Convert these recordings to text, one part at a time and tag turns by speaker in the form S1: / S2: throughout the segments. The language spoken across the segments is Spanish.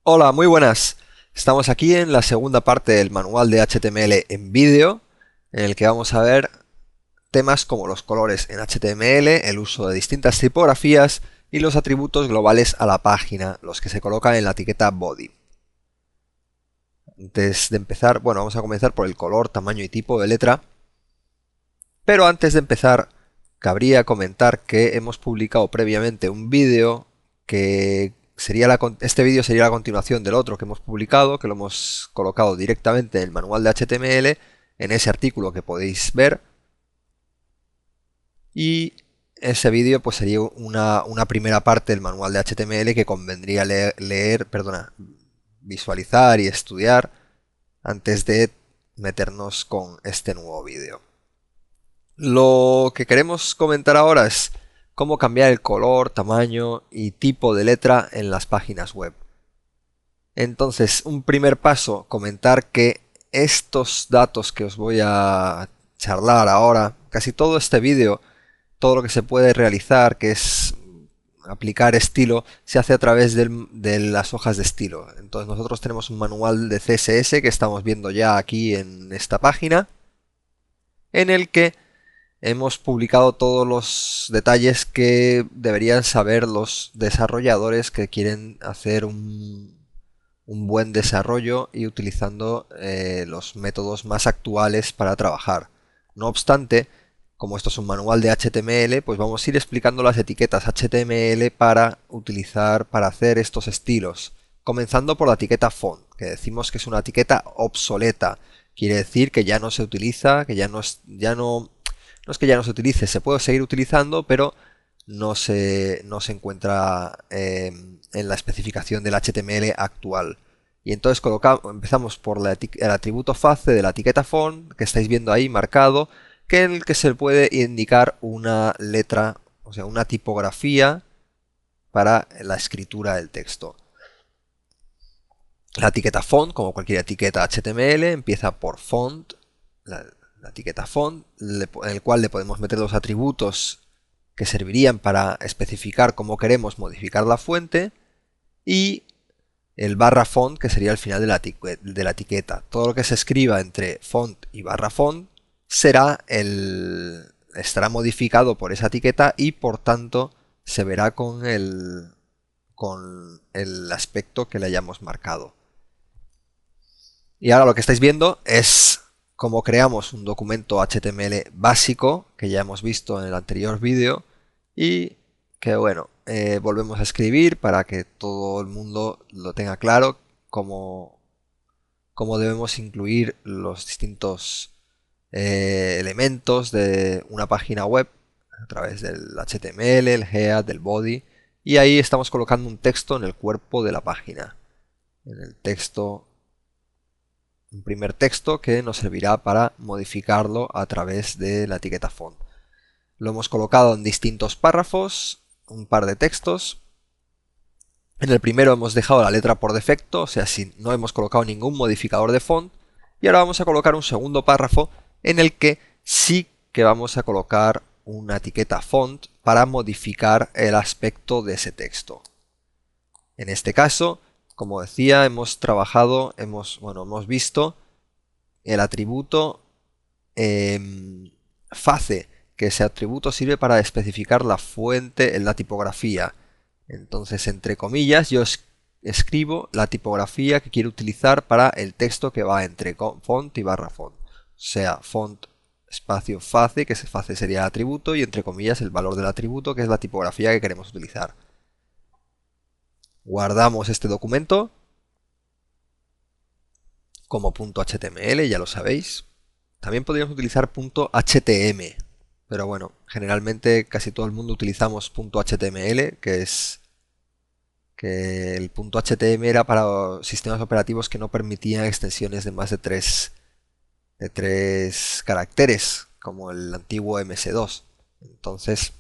S1: Hola, muy buenas. Estamos aquí en la segunda parte del manual de HTML en vídeo, en el que vamos a ver temas como los colores en HTML, el uso de distintas tipografías y los atributos globales a la página, los que se colocan en la etiqueta body. Antes de empezar, bueno, vamos a comenzar por el color, tamaño y tipo de letra, pero antes de empezar, cabría comentar que hemos publicado previamente un vídeo que este vídeo sería la continuación del otro que hemos publicado, que lo hemos colocado directamente en el manual de HTML, en ese artículo que podéis ver. Y ese vídeo pues sería una primera parte del manual de HTML que convendría visualizar y estudiar antes de meternos con este nuevo vídeo. Lo que queremos comentar ahora es cómo cambiar el color, tamaño y tipo de letra en las páginas web. Entonces, un primer paso, comentar que estos datos que os voy a charlar ahora, casi todo este vídeo, todo lo que se puede realizar, que es aplicar estilo, se hace a través de las hojas de estilo. Entonces nosotros tenemos un manual de CSS que estamos viendo ya aquí en esta página, en el que hemos publicado todos los detalles que deberían saber los desarrolladores que quieren hacer un buen desarrollo y utilizando los métodos más actuales para trabajar. No obstante, como esto es un manual de HTML, pues vamos a ir explicando las etiquetas HTML para utilizar, para hacer estos estilos. Comenzando por la etiqueta font, que decimos que es una etiqueta obsoleta. Quiere decir que ya no se utiliza, que no es que ya no se utilice, se puede seguir utilizando, pero no se encuentra en la especificación del HTML actual. Y entonces empezamos por el atributo face de la etiqueta font, que estáis viendo ahí marcado, que en el que se puede indicar una letra, o sea, una tipografía para la escritura del texto. La etiqueta font, como cualquier etiqueta HTML, empieza por font, la etiqueta font, en el cual le podemos meter los atributos que servirían para especificar cómo queremos modificar la fuente, y el barra font, que sería el final de la etiqueta. Todo lo que se escriba entre font y barra font estará modificado por esa etiqueta y por tanto se verá con el aspecto que le hayamos marcado. Y ahora lo que estáis viendo es cómo creamos un documento HTML básico, que ya hemos visto en el anterior vídeo, y que bueno, volvemos a escribir para que todo el mundo lo tenga claro, cómo debemos incluir los distintos elementos de una página web a través del HTML, el head, del body, y ahí estamos colocando un texto en el cuerpo de la página. En el texto, un primer texto que nos servirá para modificarlo a través de la etiqueta font. Lo hemos colocado en distintos párrafos, un par de textos. En el primero hemos dejado la letra por defecto, o sea, si no hemos colocado ningún modificador de font. Y ahora vamos a colocar un segundo párrafo en el que sí que vamos a colocar una etiqueta font para modificar el aspecto de ese texto. En este caso, como decía, hemos visto el atributo face, que ese atributo sirve para especificar la fuente en la tipografía. Entonces, entre comillas, yo escribo la tipografía que quiero utilizar para el texto que va entre font y barra font. O sea, font espacio face, que ese face sería el atributo, y entre comillas el valor del atributo, que es la tipografía que queremos utilizar. Guardamos este documento como .html, ya lo sabéis. También podríamos utilizar .htm, pero bueno, generalmente casi todo el mundo utilizamos .html, que el .htm era para sistemas operativos que no permitían extensiones de más de tres caracteres, como el antiguo MS2. Entonces,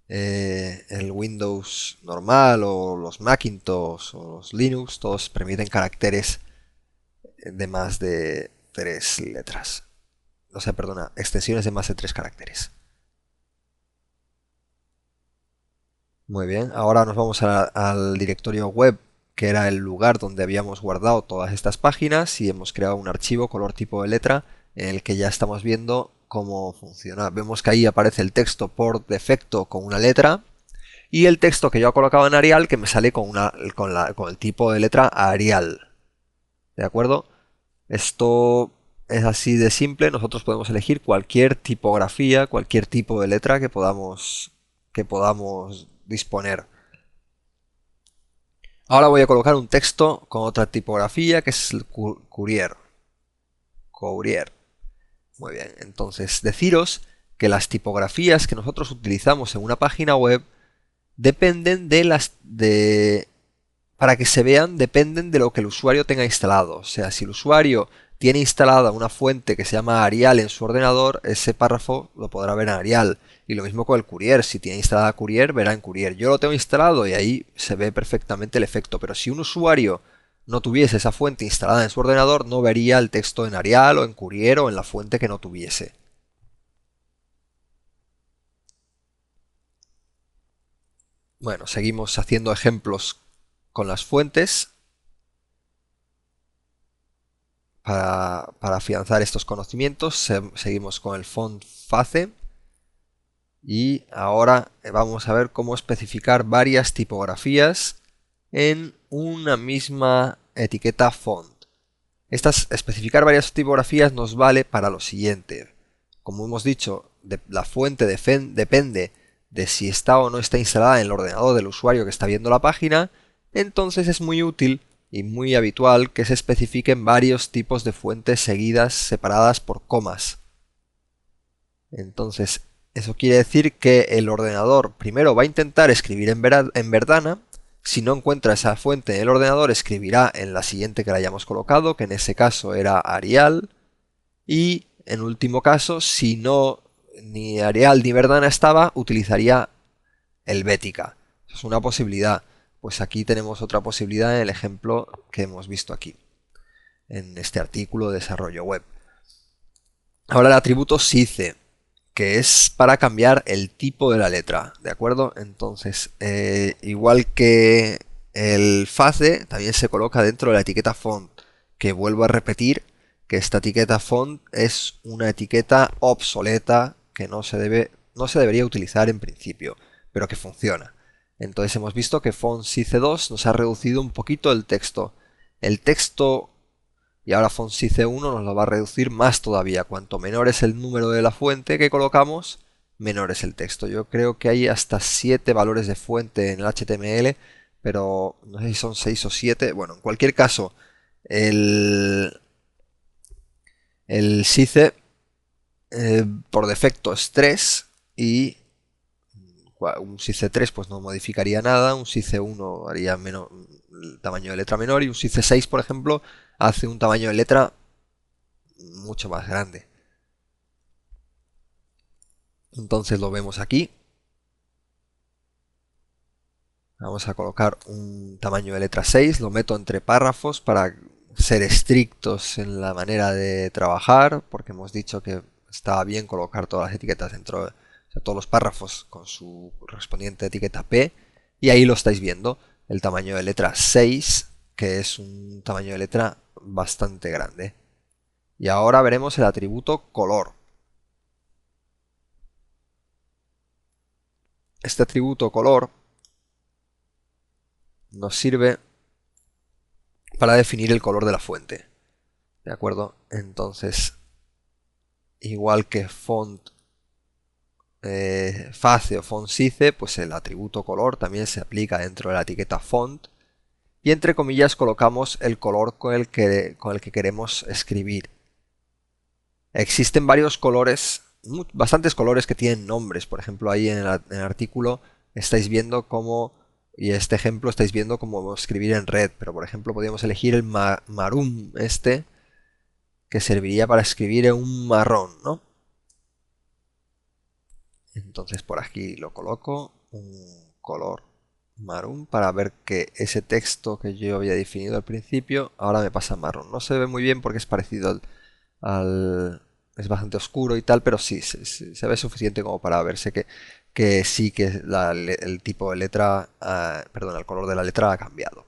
S1: el Windows normal o los Macintosh o los Linux, todos permiten caracteres de más de tres letras. O sea, perdona, extensiones de más de tres caracteres. Muy bien, ahora nos vamos al directorio web que era el lugar donde habíamos guardado todas estas páginas, y hemos creado un archivo color tipo de letra en el que ya estamos viendo cómo funciona. Vemos que ahí aparece el texto por defecto con una letra, y el texto que yo he colocado en Arial que me sale con el tipo de letra Arial. ¿De acuerdo? Esto es así de simple. Nosotros podemos elegir cualquier tipografía, cualquier tipo de letra que podamos disponer. Ahora voy a colocar un texto con otra tipografía que es el Courier. Courier. Muy bien, entonces deciros que las tipografías que nosotros utilizamos en una página web dependen para que se vean, dependen de lo que el usuario tenga instalado. O sea, si el usuario tiene instalada una fuente que se llama Arial en su ordenador, ese párrafo lo podrá ver en Arial. Y lo mismo con el Courier. Si tiene instalada Courier, verá en Courier. Yo lo tengo instalado y ahí se ve perfectamente el efecto. Pero si un usuario no tuviese esa fuente instalada en su ordenador, no vería el texto en Arial o en Courier o en la fuente que no tuviese. Bueno, seguimos haciendo ejemplos con las fuentes para afianzar estos conocimientos. Seguimos con el font face y ahora vamos a ver cómo especificar varias tipografías en una misma etiqueta font. Especificar varias tipografías nos vale para lo siguiente. Como hemos dicho, la fuente depende de si está o no está instalada en el ordenador del usuario que está viendo la página. Entonces es muy útil y muy habitual que se especifiquen varios tipos de fuentes seguidas, separadas por comas. Entonces, eso quiere decir que el ordenador primero va a intentar escribir en Verdana. Si no encuentra esa fuente en el ordenador, escribirá en la siguiente que le hayamos colocado, que en ese caso era Arial. Y en último caso, si no ni Arial ni Verdana estaba, utilizaría Helvética. Eso es una posibilidad. Pues aquí tenemos otra posibilidad en el ejemplo que hemos visto aquí, en este artículo de desarrollo web. Ahora el atributo SICE, que es para cambiar el tipo de la letra, ¿de acuerdo? Entonces, igual que el face, también se coloca dentro de la etiqueta font, que vuelvo a repetir que esta etiqueta font es una etiqueta obsoleta que no se debería utilizar en principio, pero que funciona. Entonces hemos visto que font SICE 2 nos ha reducido un poquito el texto. Y ahora font SICE 1 nos lo va a reducir más todavía. Cuanto menor es el número de la fuente que colocamos, menor es el texto. Yo creo que hay hasta 7 valores de fuente en el HTML, pero no sé si son 6 o 7. Bueno, en cualquier caso, el SICE por defecto es 3 y un SICE 3 pues no modificaría nada, un SICE 1 haría el tamaño de letra menor y un SICE 6, por ejemplo, hace un tamaño de letra mucho más grande. Entonces lo vemos aquí. Vamos a colocar un tamaño de letra 6, lo meto entre párrafos para ser estrictos en la manera de trabajar, porque hemos dicho que estaba bien colocar todas las etiquetas dentro, o sea, todos los párrafos con su correspondiente etiqueta P, y ahí lo estáis viendo, el tamaño de letra 6, que es un tamaño de letra bastante grande. Y ahora veremos el atributo color. Este atributo color nos sirve para definir el color de la fuente. ¿De acuerdo? Entonces, igual que font face o font SICE, pues el atributo color también se aplica dentro de la etiqueta font. Y entre comillas colocamos el color con el que queremos escribir. Existen varios colores, bastantes colores que tienen nombres. Por ejemplo, ahí en el artículo estáis viendo cómo, y este ejemplo estáis viendo cómo escribir en red. Pero por ejemplo podríamos elegir el maroon que serviría para escribir en un marrón, ¿no? Entonces por aquí lo coloco, un color marrón, para ver que ese texto que yo había definido al principio ahora me pasa a marrón. No se ve muy bien porque es parecido es bastante oscuro y tal, pero sí, se ve suficiente como para verse que sí que el tipo de letra, perdón, el color de la letra ha cambiado.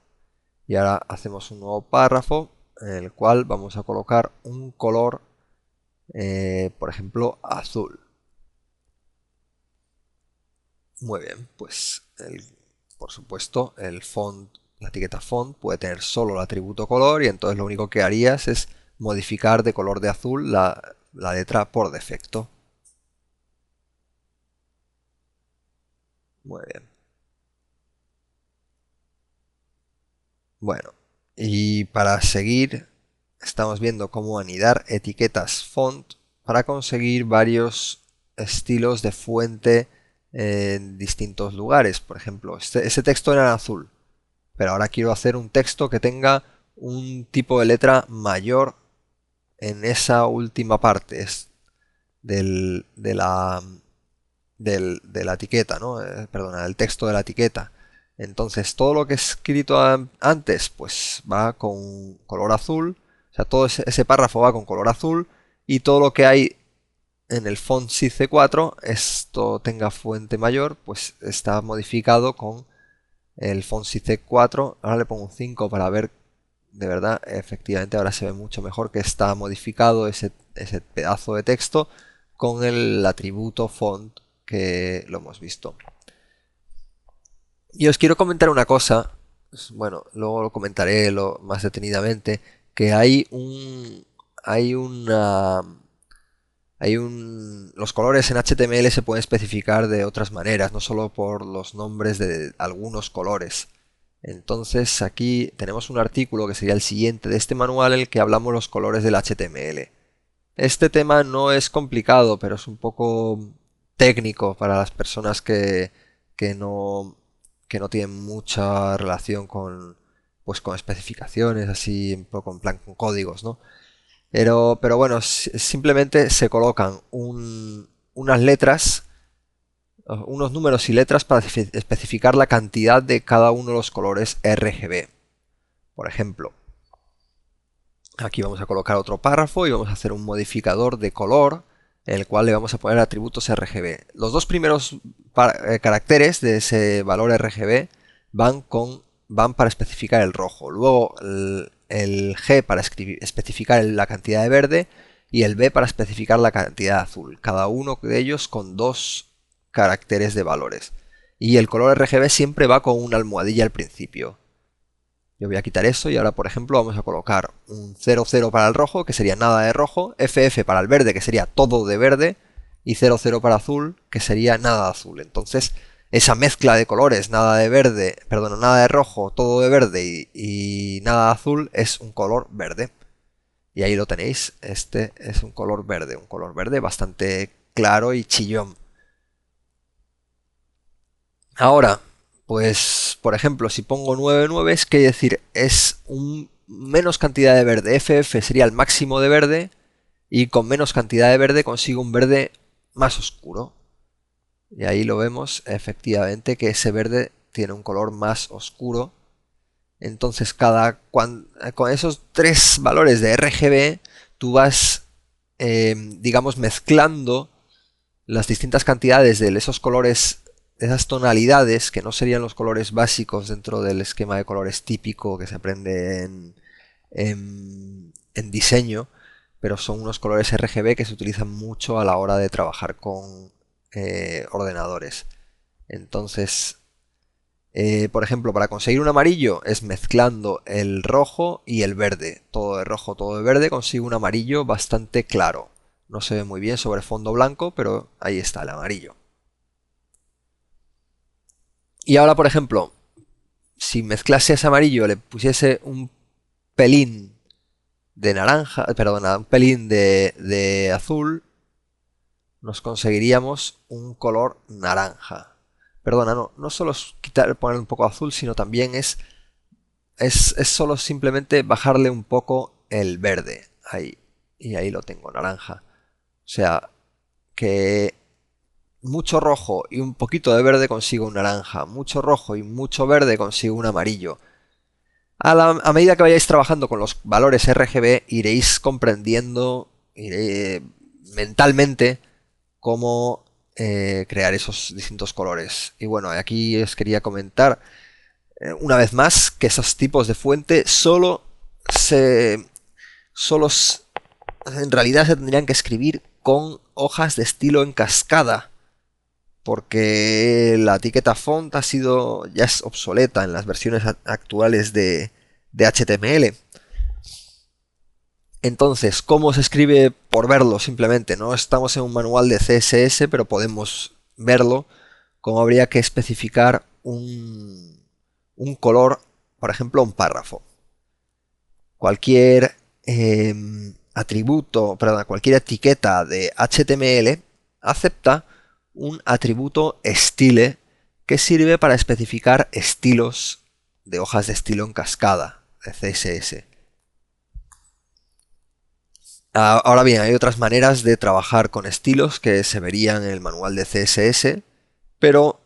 S1: Y ahora hacemos un nuevo párrafo en el cual vamos a colocar un color, por ejemplo, azul. Muy bien, pues por supuesto el font, la etiqueta font puede tener solo el atributo color y entonces lo único que harías es modificar de color de azul la letra por defecto. Muy bien. Bueno, y para seguir estamos viendo cómo anidar etiquetas font para conseguir varios estilos de fuente en distintos lugares. Por ejemplo, ese texto era en azul, pero ahora quiero hacer un texto que tenga un tipo de letra mayor en esa última parte de la etiqueta, ¿no? Perdona, del texto de la etiqueta. Entonces todo lo que he escrito antes pues va con color azul, o sea, todo ese párrafo va con color azul y todo lo que hay en el font C4, esto tenga fuente mayor, pues está modificado con el font C4. Ahora le pongo un 5 para ver, de verdad, efectivamente ahora se ve mucho mejor que está modificado ese pedazo de texto con el atributo font que lo hemos visto. Y os quiero comentar una cosa, bueno, luego lo comentaré más detenidamente, que los colores en HTML se pueden especificar de otras maneras, no solo por los nombres de algunos colores. Entonces aquí tenemos un artículo que sería el siguiente de este manual en el que hablamos los colores del HTML. Este tema no es complicado, pero es un poco técnico para las personas que no, que no tienen mucha relación pues, con especificaciones, así un poco en plan con códigos, ¿no? Pero bueno, simplemente se colocan unas letras, unos números y letras para especificar la cantidad de cada uno de los colores RGB. Por ejemplo, aquí vamos a colocar otro párrafo y vamos a hacer un modificador de color en el cual le vamos a poner atributos RGB. Los dos primeros caracteres de ese valor RGB van para especificar el rojo. Luego el G para especificar la cantidad de verde y el B para especificar la cantidad de azul. Cada uno de ellos con dos caracteres de valores. Y el color RGB siempre va con una almohadilla al principio. Yo voy a quitar eso y ahora, por ejemplo, vamos a colocar un 00 para el rojo, que sería nada de rojo, FF para el verde, que sería todo de verde, y 00 para azul, que sería nada de azul. Entonces, esa mezcla de colores, nada de verde, perdón, nada de rojo, todo de verde y nada de azul, es un color verde. Y ahí lo tenéis, este es un color verde bastante claro y chillón. Ahora, pues, por ejemplo, si pongo 9,9 es que decir, es menos cantidad de verde. FF sería el máximo de verde y con menos cantidad de verde consigo un verde más oscuro. Y ahí lo vemos, efectivamente, que ese verde tiene un color más oscuro. Entonces, con esos tres valores de RGB, tú vas, digamos, mezclando las distintas cantidades de esos colores, esas tonalidades que no serían los colores básicos dentro del esquema de colores típico que se aprende en diseño, pero son unos colores RGB que se utilizan mucho a la hora de trabajar con ordenadores. Entonces, por ejemplo, para conseguir un amarillo es mezclando el rojo y el verde. Todo de rojo, todo de verde, consigo un amarillo bastante claro. No se ve muy bien sobre fondo blanco, pero ahí está el amarillo. Y ahora, por ejemplo, si mezclase ese amarillo, le pusiese un pelín de naranja, perdona, un pelín de azul, nos conseguiríamos un color naranja. Perdona, no solo es poner un poco de azul, sino también es solo simplemente bajarle un poco el verde. Ahí. Y ahí lo tengo, naranja. O sea, que mucho rojo y un poquito de verde consigo un naranja. Mucho rojo y mucho verde consigo un amarillo. A medida que vayáis trabajando con los valores RGB, iréis comprendiendo mentalmente cómo crear esos distintos colores. Y bueno, aquí os quería comentar Una vez más, que esos tipos de fuente en realidad se tendrían que escribir con hojas de estilo en cascada, porque la etiqueta font ya es obsoleta en las versiones actuales de HTML. Entonces, ¿cómo se escribe? Por verlo simplemente. No estamos en un manual de CSS, pero podemos verlo. Cómo habría que especificar un color, por ejemplo, un párrafo. Cualquier cualquier etiqueta de HTML acepta un atributo style que sirve para especificar estilos de hojas de estilo en cascada de CSS. Ahora bien, hay otras maneras de trabajar con estilos que se verían en el manual de CSS, pero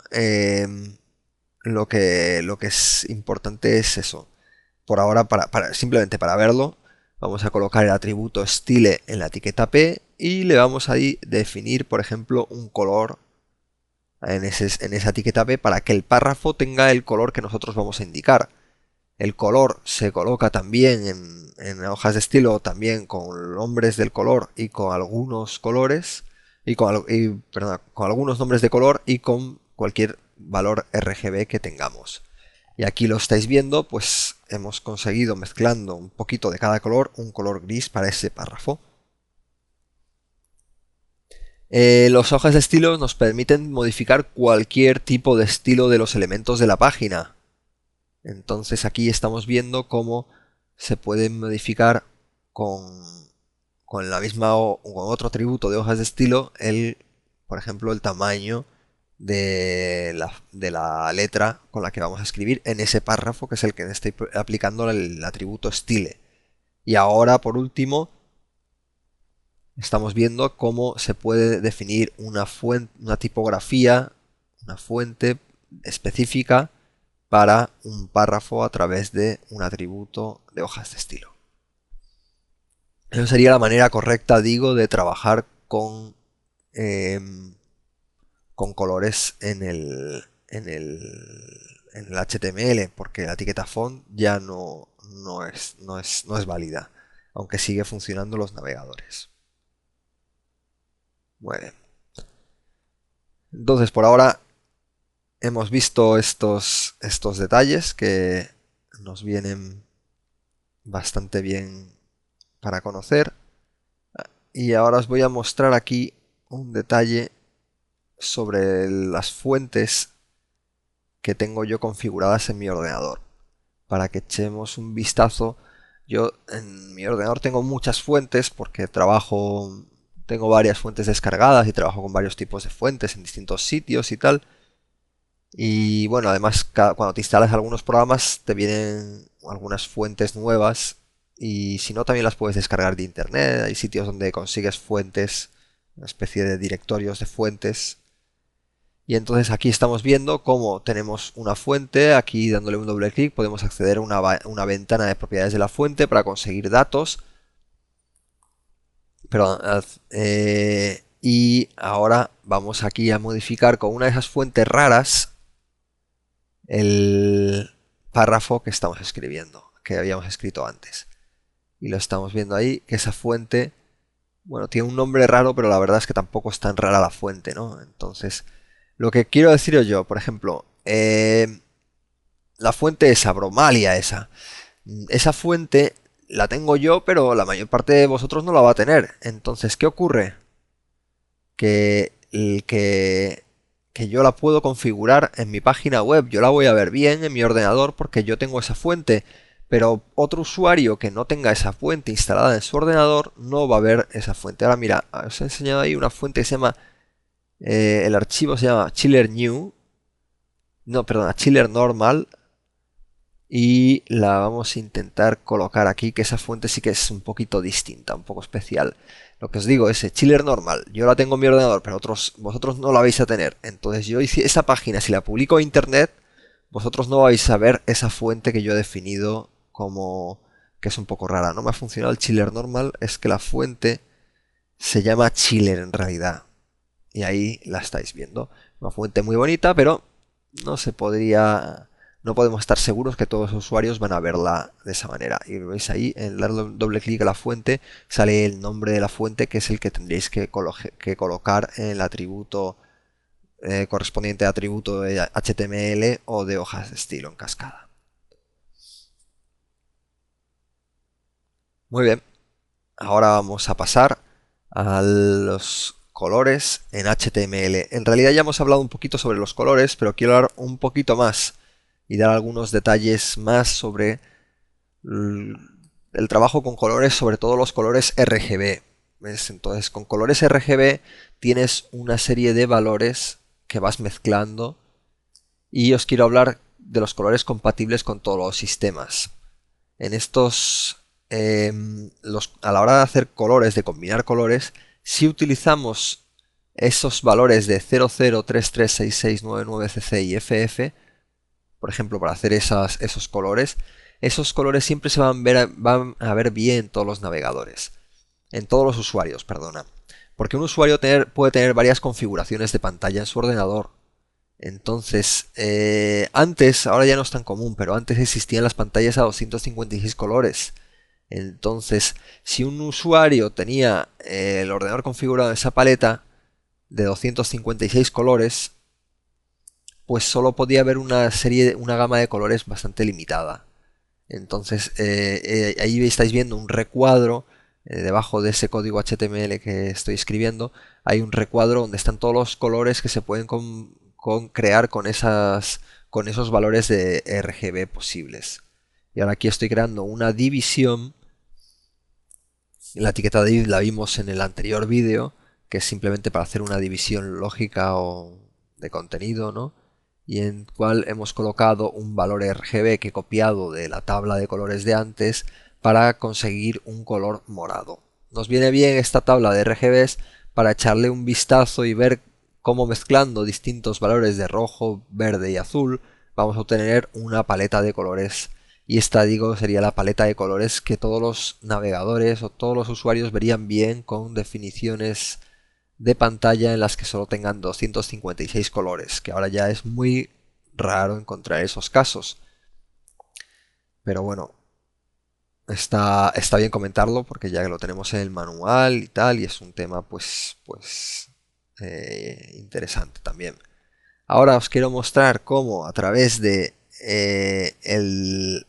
S1: lo que es importante es eso. Por ahora, simplemente para verlo, vamos a colocar el atributo style en la etiqueta P y le vamos a definir, por ejemplo, un color en esa etiqueta P para que el párrafo tenga el color que nosotros vamos a indicar. El color se coloca también en hojas de estilo, también con nombres del color y con algunos colores, con algunos nombres de color y con cualquier valor RGB que tengamos. Y aquí lo estáis viendo, pues hemos conseguido, mezclando un poquito de cada color, un color gris para ese párrafo. Las hojas de estilo nos permiten modificar cualquier tipo de estilo de los elementos de la página. Entonces aquí estamos viendo cómo se puede modificar con la misma o con otro atributo de hojas de estilo, por ejemplo, el tamaño de la letra con la que vamos a escribir en ese párrafo, que es el que estoy aplicando el atributo style. Y ahora, por último, estamos viendo cómo se puede definir una tipografía, una fuente específica para un párrafo a través de un atributo de hojas de estilo. Esa sería la manera correcta, digo, de trabajar con colores en el HTML, porque la etiqueta font ya no es válida, aunque sigue funcionando los navegadores. Muy bien. Entonces, por ahora hemos visto estos detalles que nos vienen bastante bien para conocer. Y ahora os voy a mostrar aquí un detalle sobre las fuentes que tengo yo configuradas en mi ordenador. Para que echemos un vistazo. Yo en mi ordenador tengo muchas fuentes porque tengo varias fuentes descargadas y trabajo con varios tipos de fuentes en distintos sitios y tal. Y bueno, además cuando te instalas algunos programas te vienen algunas fuentes nuevas y si no también las puedes descargar de internet. Hay sitios donde consigues fuentes, una especie de directorios de fuentes. Y entonces aquí estamos viendo cómo tenemos una fuente, aquí dándole un doble clic podemos acceder a una ventana de propiedades de la fuente para conseguir datos. Y ahora vamos aquí a modificar con una de esas fuentes raras el párrafo que estamos escribiendo, que habíamos escrito antes. Y lo estamos viendo ahí, que esa fuente, bueno, tiene un nombre raro, pero la verdad es que tampoco es tan rara la fuente, ¿no? Entonces, lo que quiero deciros yo, por ejemplo, la fuente esa, Bromalia esa fuente la tengo yo, pero la mayor parte de vosotros no la va a tener. Entonces, ¿qué ocurre? Que yo la puedo configurar en mi página web, yo la voy a ver bien en mi ordenador porque yo tengo esa fuente, pero otro usuario que no tenga esa fuente instalada en su ordenador no va a ver esa fuente. Ahora mira, os he enseñado ahí una fuente que se llama, el archivo se llama Chiller New, no, perdona, Chiller Normal, y la vamos a intentar colocar aquí, que esa fuente sí que es un poquito distinta, un poco especial. Lo que os digo, ese Chiller Normal, yo la tengo en mi ordenador, pero vosotros no la vais a tener. Entonces yo hice esa página, si la publico en internet, vosotros no vais a ver esa fuente que yo he definido como que es un poco rara. No me ha funcionado el Chiller Normal, es que la fuente se llama Chiller en realidad. Y ahí la estáis viendo. Una fuente muy bonita, pero no se podría no podemos estar seguros que todos los usuarios van a verla de esa manera. Y lo veis ahí, en dar doble clic a la fuente, sale el nombre de la fuente, que es el que tendréis que colocar en el atributo correspondiente a atributo de HTML o de hojas de estilo en cascada. Muy bien, ahora vamos a pasar a los colores en HTML. En realidad ya hemos hablado un poquito sobre los colores, pero quiero hablar un poquito más y dar algunos detalles más sobre el trabajo con colores, sobre todo los colores RGB. ¿Ves? Entonces, con colores RGB tienes una serie de valores que vas mezclando y os quiero hablar de los colores compatibles con todos los sistemas. En estos, a la hora de hacer colores, de combinar colores, si utilizamos esos valores de 00336699cc y FF, por ejemplo, para hacer esos colores siempre se van a ver bien en todos los navegadores, en todos los usuarios, perdona. Porque un usuario puede tener varias configuraciones de pantalla en su ordenador. Entonces, antes, ahora ya no es tan común, pero antes existían las pantallas a 256 colores. Entonces, si un usuario tenía el ordenador configurado en esa paleta de 256 colores, pues solo podía ver una gama de colores bastante limitada. Entonces, ahí estáis viendo un recuadro. Debajo de ese código HTML que estoy escribiendo, hay un recuadro donde están todos los colores que se pueden crear con esos valores de RGB posibles. Y ahora aquí estoy creando una división. La etiqueta div la vimos en el anterior vídeo, que es simplemente para hacer una división lógica o de contenido, ¿no? Y en cual hemos colocado un valor RGB que he copiado de la tabla de colores de antes para conseguir un color morado. Nos viene bien esta tabla de RGBs para echarle un vistazo y ver cómo mezclando distintos valores de rojo, verde y azul vamos a obtener una paleta de colores. Y esta, digo, sería la paleta de colores que todos los navegadores o todos los usuarios verían bien con definiciones de pantalla en las que solo tengan 256 colores, que ahora ya es muy raro encontrar esos casos. Pero bueno, está bien comentarlo porque ya que lo tenemos en el manual y tal, y es un tema pues interesante también. Ahora os quiero mostrar cómo a través de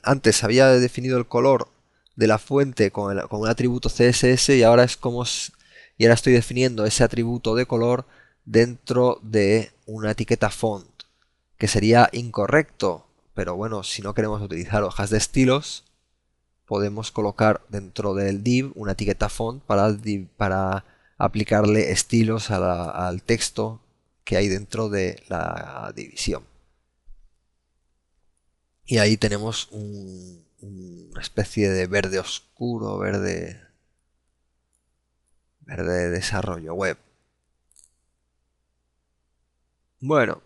S1: antes había definido el color de la fuente con un atributo CSS y ahora y ahora estoy definiendo ese atributo de color dentro de una etiqueta font, que sería incorrecto, pero bueno, si no queremos utilizar hojas de estilos, podemos colocar dentro del div una etiqueta font para aplicarle estilos al texto que hay dentro de la división. Y ahí tenemos una especie de verde oscuro, verde de desarrollo web. Bueno,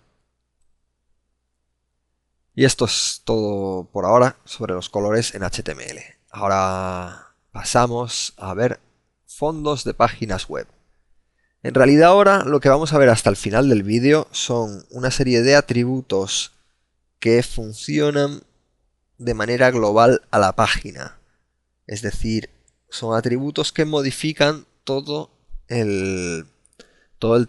S1: y esto es todo por ahora sobre los colores en HTML. Ahora pasamos a ver fondos de páginas web. En realidad ahora lo que vamos a ver hasta el final del vídeo son una serie de atributos que funcionan de manera global a la página. Es decir, son atributos que modifican todo el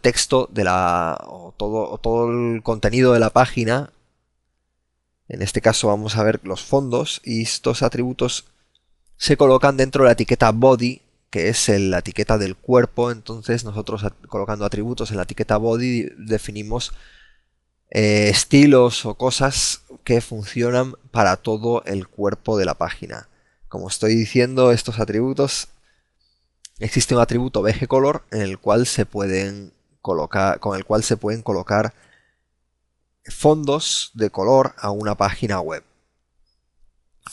S1: texto o todo el contenido de la página. En este caso vamos a ver los fondos y estos atributos se colocan dentro de la etiqueta body, que es la etiqueta del cuerpo. Entonces nosotros colocando atributos en la etiqueta body definimos estilos o cosas que funcionan para todo el cuerpo de la página. Como estoy diciendo, estos atributos, existe un atributo bgcolor en el cual se pueden colocar, con el cual se pueden colocar fondos de color a una página web.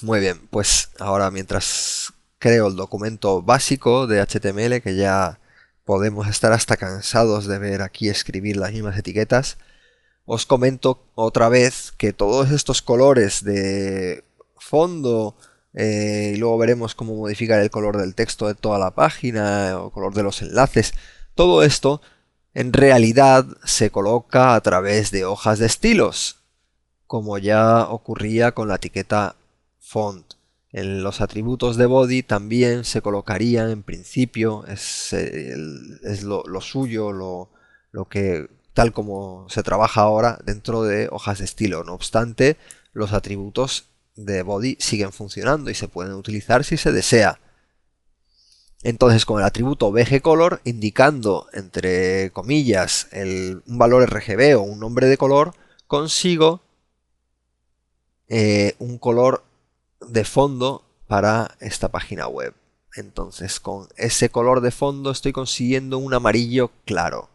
S1: Muy bien, pues ahora mientras creo el documento básico de HTML, que ya podemos estar hasta cansados de ver aquí escribir las mismas etiquetas, os comento otra vez que todos estos colores de fondo, y luego veremos cómo modificar el color del texto de toda la página, o color de los enlaces, todo esto en realidad se coloca a través de hojas de estilos. como ya ocurría con la etiqueta font. En los atributos de body también se colocarían en principio, es lo suyo, lo que tal como se trabaja ahora dentro de hojas de estilo. No obstante, los atributos de body siguen funcionando y se pueden utilizar si se desea. Entonces, con el atributo bgcolor, indicando entre comillas un valor RGB o un nombre de color, consigo un color de fondo para esta página web. Entonces, con ese color de fondo estoy consiguiendo un amarillo claro.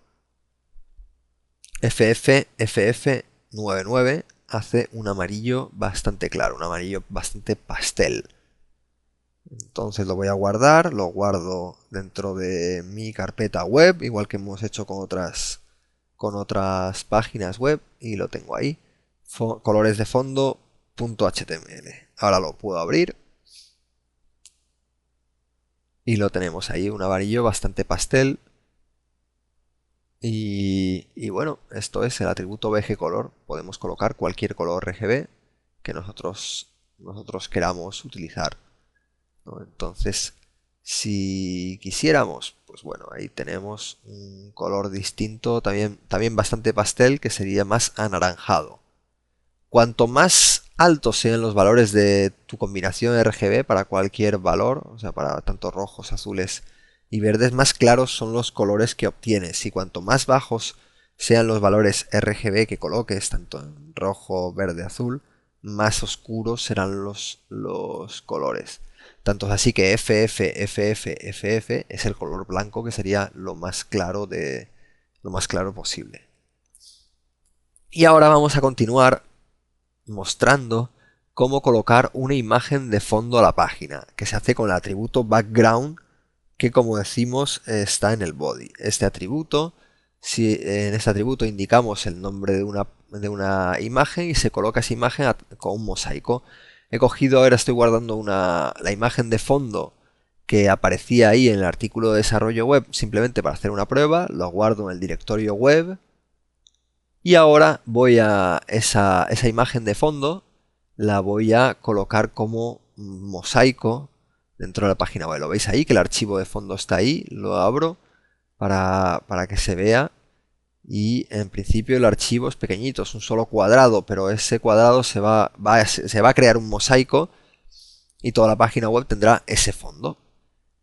S1: FF99 hace un amarillo bastante claro, un amarillo bastante pastel. Entonces lo voy a guardar, lo guardo dentro de mi carpeta web, igual que hemos hecho con otras páginas web, y lo tengo ahí. Colores de fondo .html. Ahora lo puedo abrir y lo tenemos ahí, un amarillo bastante pastel. Y bueno, esto es el atributo bgcolor. Podemos colocar cualquier color RGB que nosotros queramos utilizar, ¿no? Entonces, si quisiéramos, pues bueno, ahí tenemos un color distinto, también bastante pastel, que sería más anaranjado. Cuanto más altos sean los valores de tu combinación RGB para cualquier valor, o sea, para tanto rojos, azules y verdes, más claros son los colores que obtienes. Y cuanto más bajos sean los valores RGB que coloques, tanto en rojo, verde, azul, más oscuros serán los colores. Tanto es así que FF es el color blanco, que sería lo más claro posible. Y ahora vamos a continuar mostrando cómo colocar una imagen de fondo a la página, que se hace con el atributo background, que como decimos está en el body. Este atributo, si en este atributo indicamos el nombre de una imagen y se coloca esa imagen con un mosaico. He cogido, ahora estoy guardando la imagen de fondo que aparecía ahí en el artículo de desarrollo web, simplemente para hacer una prueba. Lo guardo en el directorio web. Y ahora voy a esa imagen de fondo, la voy a colocar como mosaico dentro de la página web. Lo veis ahí, que el archivo de fondo está ahí. Lo abro para que se vea. Y en principio el archivo es pequeñito, es un solo cuadrado, pero ese cuadrado se va a crear un mosaico y toda la página web tendrá ese fondo.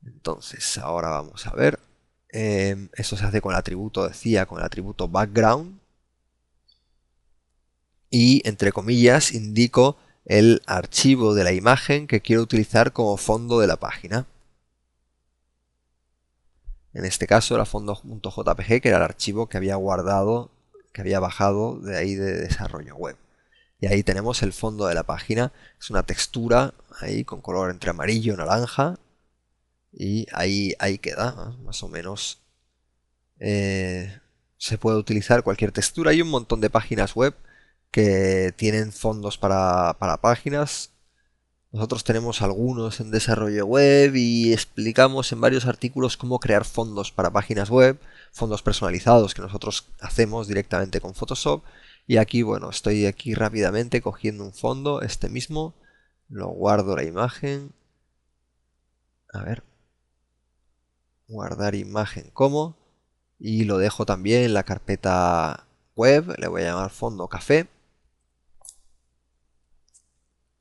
S1: Entonces, ahora vamos a ver. Eso se hace con el atributo, decía, con el atributo background. Y entre comillas indico el archivo de la imagen que quiero utilizar como fondo de la página. En este caso era fondo.jpg, que era el archivo que había guardado, que había bajado de ahí de desarrollo web. Y ahí tenemos el fondo de la página. Es una textura ahí con color entre amarillo y naranja. Y ahí queda, ¿no? Más o menos. Se puede utilizar cualquier textura. Hay un montón de páginas web que tienen fondos para páginas. Nosotros tenemos algunos en desarrollo web y explicamos en varios artículos cómo crear fondos para páginas web, fondos personalizados que nosotros hacemos directamente con Photoshop. Y aquí, bueno, estoy aquí rápidamente cogiendo un fondo, este mismo, lo guardo la imagen. A ver, guardar imagen como, y lo dejo también en la carpeta web, le voy a llamar fondo café.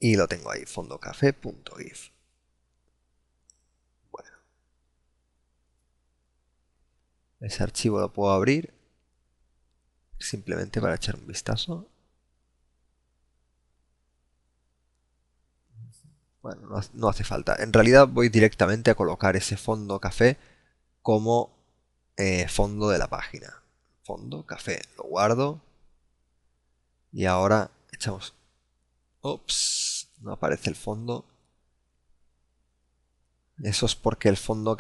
S1: Y lo tengo ahí, fondocafé.gif. Bueno, ese archivo lo puedo abrir simplemente para echar un vistazo. Bueno, no hace falta. En realidad voy directamente a colocar ese fondo café como fondo de la página. Fondo café, lo guardo. Y ahora echamos... Ups, no aparece el fondo. Eso es porque el fondo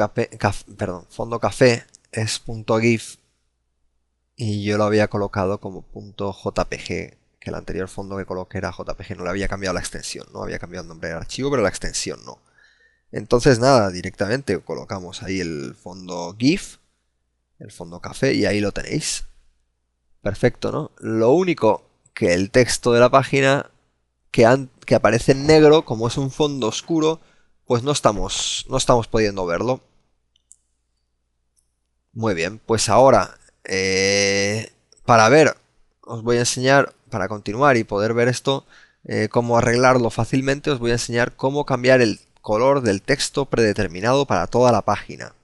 S1: fondo café es .gif y yo lo había colocado como .jpg, que el anterior fondo que coloqué era JPG, no le había cambiado la extensión, no había cambiado el nombre del archivo, pero la extensión no. Entonces nada, directamente colocamos ahí el fondo GIF, el fondo café, y ahí lo tenéis. Perfecto, ¿no? Lo único que el texto de la página que aparece en negro, como es un fondo oscuro, pues no estamos pudiendo verlo. Muy bien, pues ahora, para ver, os voy a enseñar, para continuar y poder ver esto, cómo arreglarlo fácilmente, os voy a enseñar cómo cambiar el color del texto predeterminado para toda la página.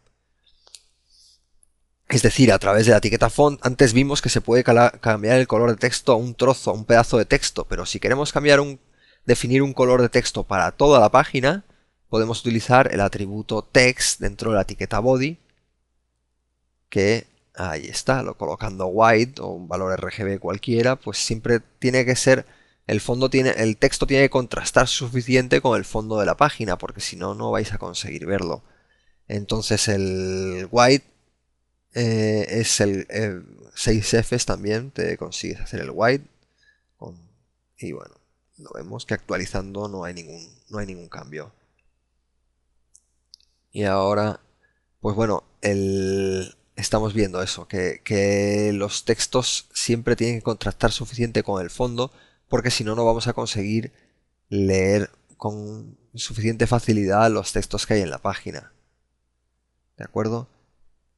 S1: Es decir, a través de la etiqueta font, antes vimos que se puede cambiar el color de texto a un trozo, a un pedazo de texto, pero si queremos definir un color de texto para toda la página, podemos utilizar el atributo text dentro de la etiqueta body, que ahí está, colocando white o un valor RGB cualquiera, pues siempre tiene que ser, el texto tiene que contrastar suficiente con el fondo de la página, porque si no, no vais a conseguir verlo. Entonces el white es el 6Fs también, te consigues hacer el white. Y bueno, lo vemos que actualizando no hay ningún cambio. Y ahora, pues bueno, estamos viendo eso, que los textos siempre tienen que contrastar suficiente con el fondo, porque si no, no vamos a conseguir leer con suficiente facilidad los textos que hay en la página. ¿De acuerdo?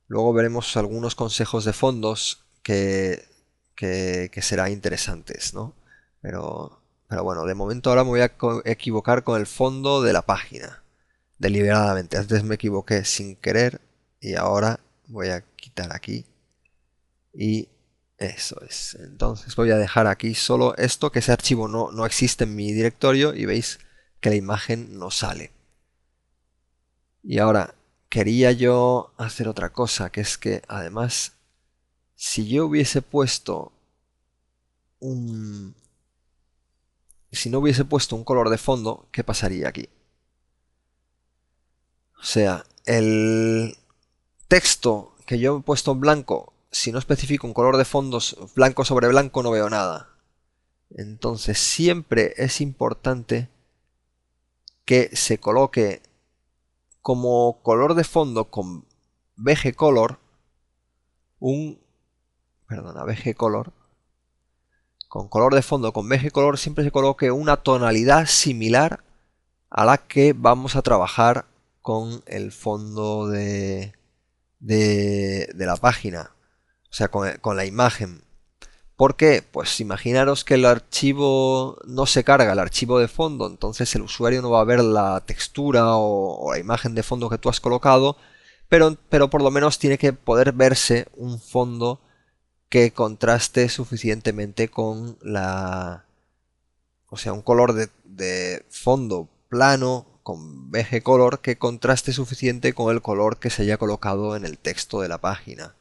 S1: Luego veremos algunos consejos de fondos que serán interesantes, ¿no? Pero bueno, de momento ahora me voy a equivocar con el fondo de la página, deliberadamente. Antes me equivoqué sin querer y ahora voy a quitar aquí y eso es. Entonces voy a dejar aquí solo esto, que ese archivo no existe en mi directorio y veis que la imagen no sale. Y ahora quería yo hacer otra cosa, que es que además, si yo hubiese puesto si no hubiese puesto un color de fondo, ¿qué pasaría aquí? O sea, el texto que yo he puesto en blanco, si no especifico un color de fondo blanco sobre blanco, no veo nada. Entonces siempre es importante que se coloque como color de fondo con BG Color BG Color, con color de fondo con BG Color siempre se coloque una tonalidad similar a la que vamos a trabajar con el fondo de la página, o sea, con la imagen. ¿Por qué? Pues imaginaros que el archivo no se carga, el archivo de fondo, entonces el usuario no va a ver la textura o la imagen de fondo que tú has colocado, pero por lo menos tiene que poder verse un fondo que contraste suficientemente con o sea, un color de fondo plano con BG Color que contraste suficiente con el color que se haya colocado en el texto de la página.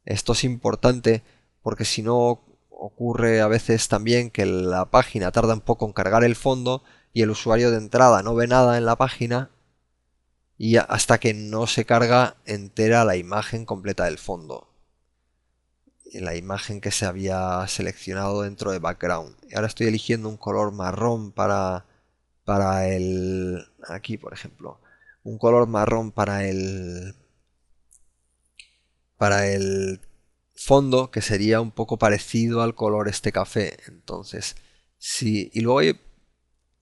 S1: Esto es importante porque si no ocurre a veces también que la página tarda un poco en cargar el fondo y el usuario de entrada no ve nada en la página y hasta que no se carga entera la imagen completa del fondo, la imagen que se había seleccionado dentro de background. Y ahora estoy eligiendo un color marrón para aquí por ejemplo, un color marrón para el fondo, que sería un poco parecido al color este café. Entonces, sí, y luego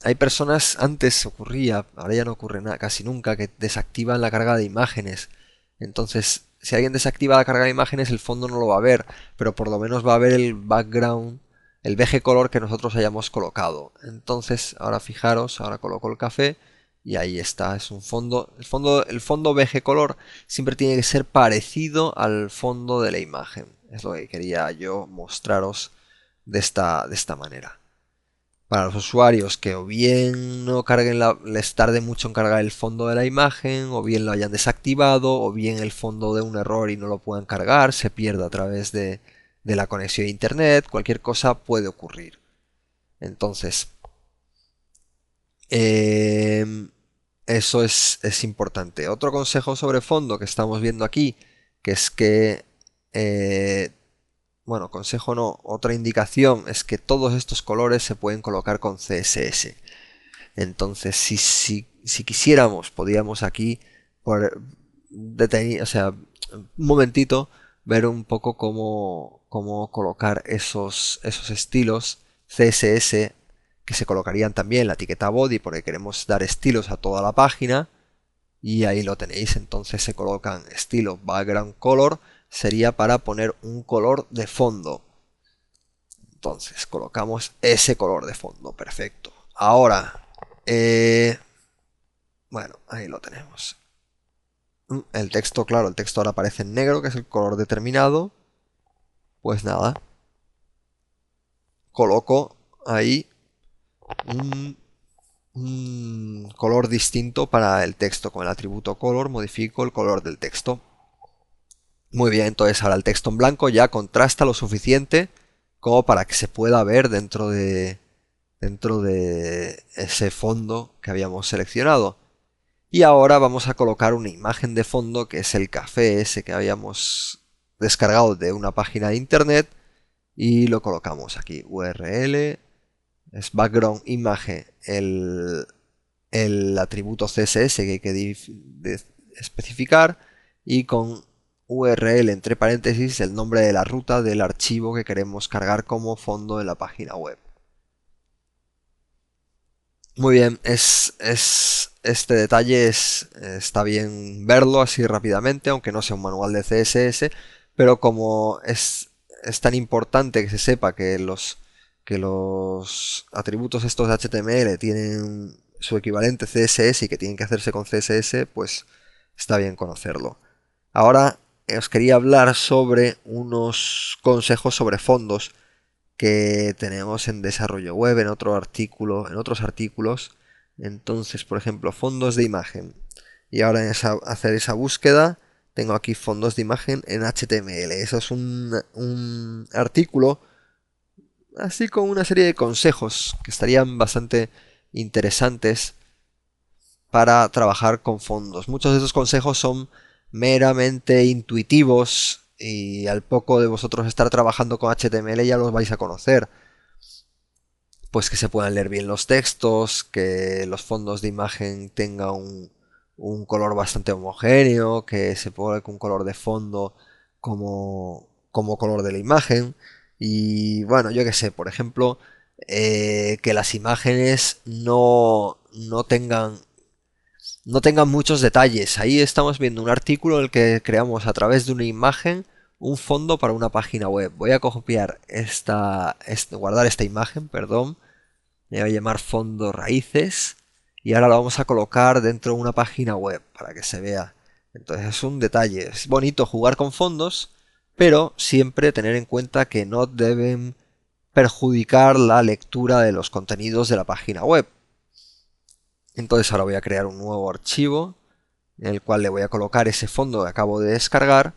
S1: hay personas, antes ocurría, ahora ya no ocurre nada, casi nunca, que desactivan la carga de imágenes. Entonces, si alguien desactiva la carga de imágenes, el fondo no lo va a ver, pero por lo menos va a ver el background, el BG color que nosotros hayamos colocado. Entonces, ahora fijaros, ahora coloco el café y ahí está, es un fondo. El fondo BG color siempre tiene que ser parecido al fondo de la imagen. Es lo que quería yo mostraros de esta manera. Para los usuarios que o bien no carguen les tarde mucho en cargar el fondo de la imagen, o bien lo hayan desactivado, o bien el fondo de un error y no lo puedan cargar, se pierde a través de la conexión a internet, cualquier cosa puede ocurrir. Entonces, eso es importante. Otro consejo sobre fondo que estamos viendo aquí, que es que, bueno, consejo no, otra indicación es que todos estos colores se pueden colocar con CSS. Entonces, si quisiéramos, podríamos aquí, o sea, un momentito, ver un poco cómo cómo colocar esos estilos CSS que se colocarían también en la etiqueta body porque queremos dar estilos a toda la página. Y ahí lo tenéis, entonces se colocan estilo background color, sería para poner un color de fondo. Entonces colocamos ese color de fondo, perfecto. Ahora, bueno, ahí lo tenemos. El texto, claro, el texto ahora aparece en negro, que es el color determinado. Pues nada, coloco ahí un color distinto para el texto. Con el atributo color modifico el color del texto. Muy bien, entonces ahora el texto en blanco ya contrasta lo suficiente como para que se pueda ver dentro de ese fondo que habíamos seleccionado. Y ahora vamos a colocar una imagen de fondo que es el café ese que habíamos descargado de una página de internet y lo colocamos aquí. URL es background image, el atributo CSS que hay que especificar y con URL entre paréntesis el nombre de la ruta del archivo que queremos cargar como fondo en la página web. Muy bien, este detalle está bien verlo así rápidamente, aunque no sea un manual de CSS, pero como es tan importante que se sepa que los atributos estos de HTML tienen su equivalente CSS y que tienen que hacerse con CSS, pues está bien conocerlo. Ahora os quería hablar sobre unos consejos sobre fondos que tenemos en desarrollo web, en otros artículos. Entonces, por ejemplo, fondos de imagen. Y ahora en hacer esa búsqueda, tengo aquí fondos de imagen en HTML. Eso es un artículo así con una serie de consejos que estarían bastante interesantes para trabajar con fondos. Muchos de esos consejos son meramente intuitivos y al poco de vosotros estar trabajando con HTML ya los vais a conocer. Pues que se puedan leer bien los textos, que los fondos de imagen tengan un color bastante homogéneo, que se ponga un color de fondo como color de la imagen. Y bueno, yo que sé, por ejemplo, que las imágenes no tengan muchos detalles. Ahí estamos viendo un artículo en el que creamos a través de una imagen un fondo para una página web. Voy a copiar guardar esta imagen, perdón. Le voy a llamar fondo raíces y ahora lo vamos a colocar dentro de una página web para que se vea. Entonces es un detalle. Es bonito jugar con fondos, pero siempre tener en cuenta que no deben perjudicar la lectura de los contenidos de la página web. Entonces ahora voy a crear un nuevo archivo en el cual le voy a colocar ese fondo que acabo de descargar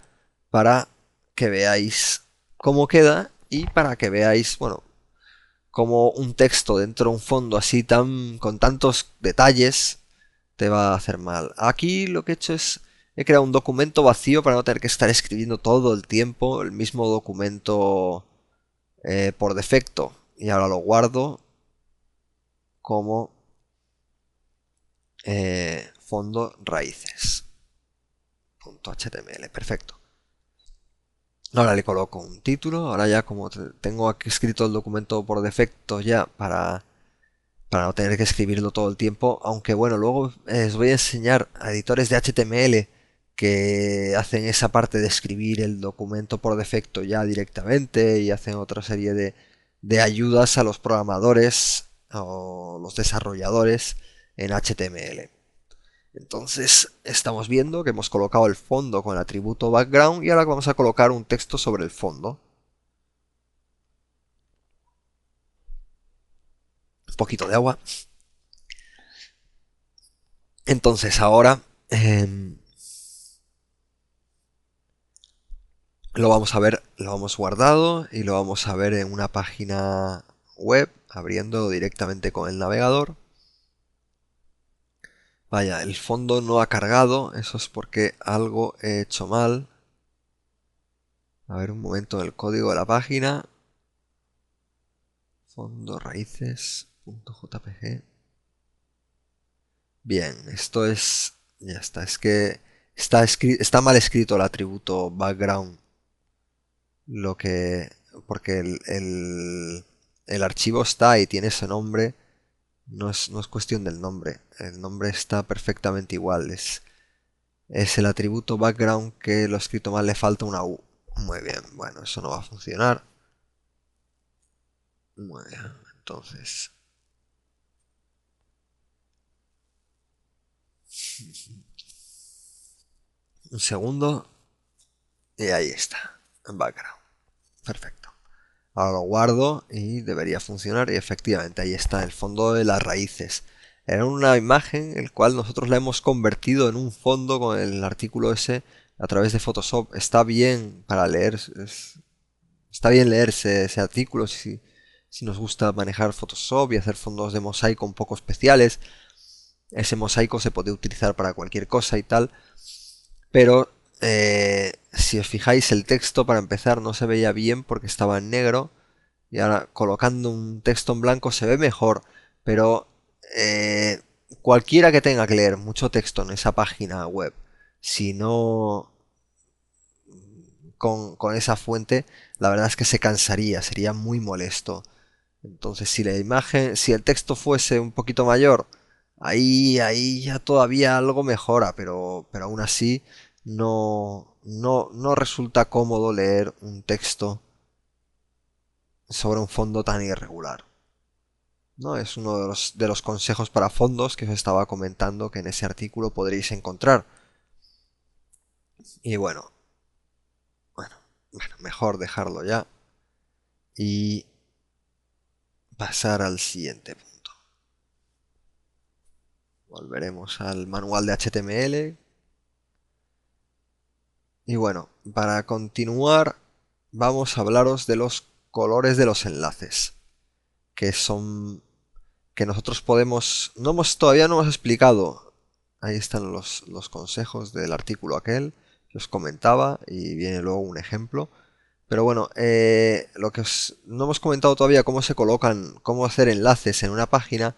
S1: para que veáis cómo queda y para que veáis, bueno, cómo un texto dentro de un fondo así con tantos detalles te va a hacer mal. Aquí lo que he hecho es he creado un documento vacío para no tener que estar escribiendo todo el tiempo el mismo documento por defecto y ahora lo guardo como fondo raíces.html. Perfecto. Ahora le coloco un título. Ahora ya como tengo aquí escrito el documento por defecto ya para no tener que escribirlo todo el tiempo. Aunque bueno, luego os voy a enseñar a editores de HTML que hacen esa parte de escribir el documento por defecto ya directamente y hacen otra serie de ayudas a los programadores o los desarrolladores en HTML. Entonces estamos viendo que hemos colocado el fondo con el atributo background y ahora vamos a colocar un texto sobre el fondo. Un poquito de agua. Entonces ahora lo vamos a ver, lo hemos guardado y lo vamos a ver en una página web abriendo directamente con el navegador. Vaya, el fondo no ha cargado, eso es porque algo he hecho mal. A ver un momento en el código de la página. Fondo raíces.jpg. Bien, esto es... Ya está, es que está mal escrito el atributo background. lo que... porque el archivo está y tiene ese nombre, no es cuestión del nombre. El nombre está perfectamente igual. Es el atributo background que lo he escrito mal, le falta una U. Muy bien, bueno, eso no va a funcionar. Muy bien, entonces... Un segundo. Y ahí está. En background. Perfecto. Ahora lo guardo y debería funcionar. Y efectivamente, ahí está el fondo de las raíces. Era una imagen el cual nosotros la hemos convertido en un fondo con el artículo ese a través de Photoshop. Está bien para leer. Está bien leerse ese artículo si nos gusta manejar Photoshop y hacer fondos de mosaico un poco especiales. Ese mosaico se puede utilizar para cualquier cosa y tal. Pero si os fijáis, el texto para empezar no se veía bien porque estaba en negro. Y ahora colocando un texto en blanco se ve mejor. Pero cualquiera que tenga que leer mucho texto en esa página web, si no con esa fuente, la verdad es que se cansaría, sería muy molesto. Entonces, si la imagen, si el texto fuese un poquito mayor, ahí ya todavía algo mejora, pero aún así no resulta cómodo leer un texto sobre un fondo tan irregular. ¿No? Es uno de los consejos para fondos que os estaba comentando que en ese artículo podréis encontrar. Y bueno, mejor dejarlo ya y pasar al siguiente punto. Volveremos al manual de HTML. Y bueno, para continuar vamos a hablaros de los colores de los enlaces, que son que nosotros podemos, todavía no hemos explicado. Ahí están los consejos del artículo aquel que os comentaba y viene luego un ejemplo. Pero bueno, lo que no hemos comentado todavía cómo se colocan, cómo hacer enlaces en una página,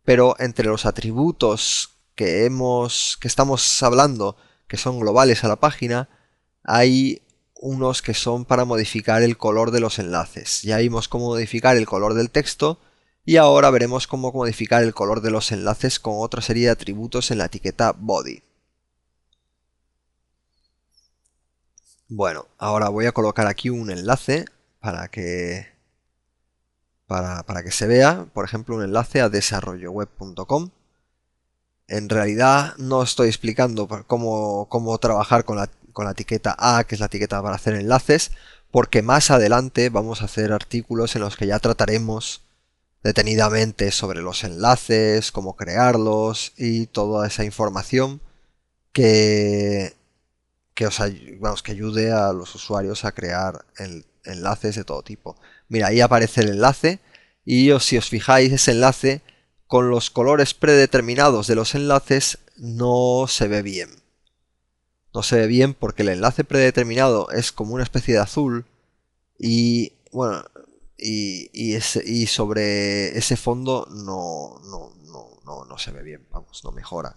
S1: pero entre los atributos que estamos hablando, que son globales a la página, hay unos que son para modificar el color de los enlaces. Ya vimos cómo modificar el color del texto y ahora veremos cómo modificar el color de los enlaces con otra serie de atributos en la etiqueta body. Bueno, ahora voy a colocar aquí un enlace para que, para que se vea, por ejemplo, un enlace a desarrolloweb.com. En realidad no estoy explicando cómo trabajar con la etiqueta A, que es la etiqueta para hacer enlaces, porque más adelante vamos a hacer artículos en los que ya trataremos detenidamente sobre los enlaces, cómo crearlos y toda esa información que, que ayude a los usuarios a crear enlaces de todo tipo. Mira, ahí aparece el enlace y si os fijáis, ese enlace con los colores predeterminados de los enlaces no se ve bien. No se ve bien porque el enlace predeterminado es como una especie de azul y bueno, y sobre ese fondo no se ve bien, vamos, no mejora